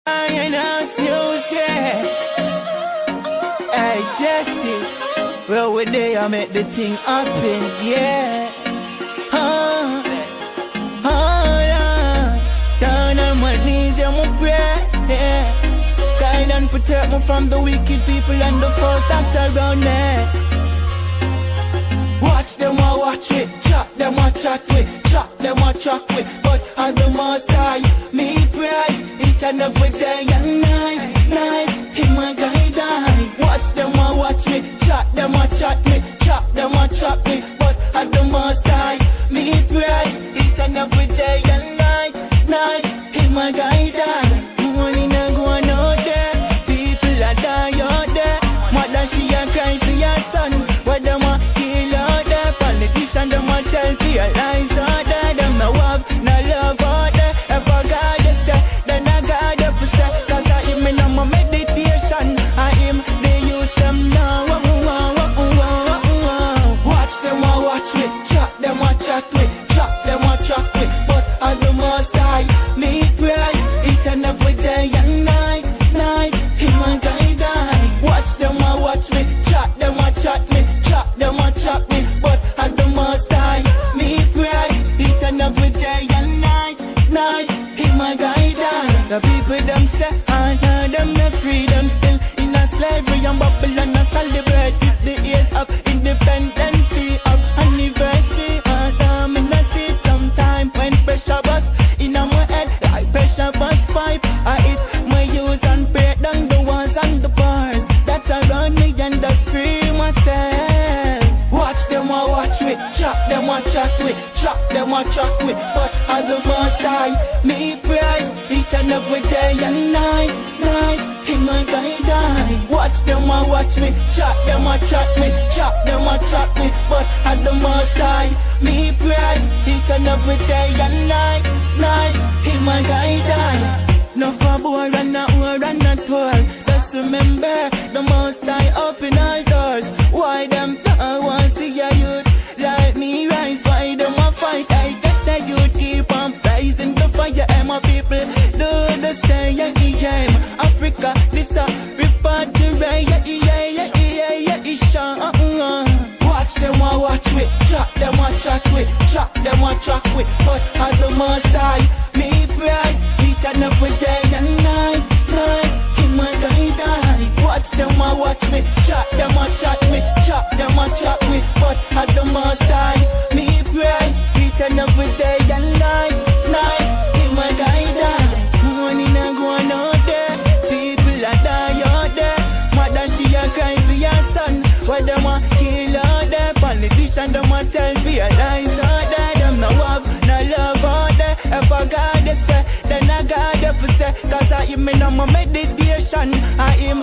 Iron House News, yeah. Hey, Jesse. Well, we there, I make the thing happen, yeah. Lord. Down on my knees, I'm a prayer, yeah. Guide and protect me from the wicked people and the foes that's around me. Watch them or watch it, chop them or chat with, chop them or chat with. But at the most high, me prize, each and every day and night, in my guide. Watch them or watch me, chop them or chat me, chop them or chat me. But at the most high, me prize, each and every day and night, in my guide. Money not going out there, people are die out there. Mother she a cry for your son, what them a kill out there. Politician them a tell fear lies out there. Them no have no love out there. If I God you say, then I God you for say. Cause I him in my meditation, I him they use them now. Watch them or watch me, chop them or chat me, chop them or chat me. But as the most high, me praise each and every day and night, in my guide. Watch them or watch me, chat them or chat me, chop them or chat me. But at the most high, me praise each and every day and night, in my guide. The people them say, I know them no freedom still in a slavery and Babylon a celebrate with the years of independency of anniversary. I'm in a seat sometime when pressure bust in my head like pressure bust pipe. I hit my use and break down the walls and the bars that around me and just free myself. Watch them or watch me, chop them or chat with, chop them or chat with. But at the most high, me prize each and every day and night, in my guide. Watch them or watch me, chop them or chat me, chop them or chat me. But at the most high, me prize each and every day and night, in my guide. No for boy and not war and not tour. Just remember the most high open all doors. Why them don't want see a youth like me rise? Why them a fight? I guess the youth keep on rising the fire. And my people do the same. Africa, this a repatriate. Watch them or watch me, chop them or chat with, chop them or chat with. But at the most high, me prize each and every day and night, in my guide. Watch them or watch me, chop them or chat me, chop them or chat with. But at the most high, me prize each and every day and night, in my guide. Money not going out there, people are die out there. Mother she a cry for your son, what them a kill out there. Politician them a tell fear lies out there. Them no have no love out there. If I God you say, then I God you for say. Cause I him in my meditation, I him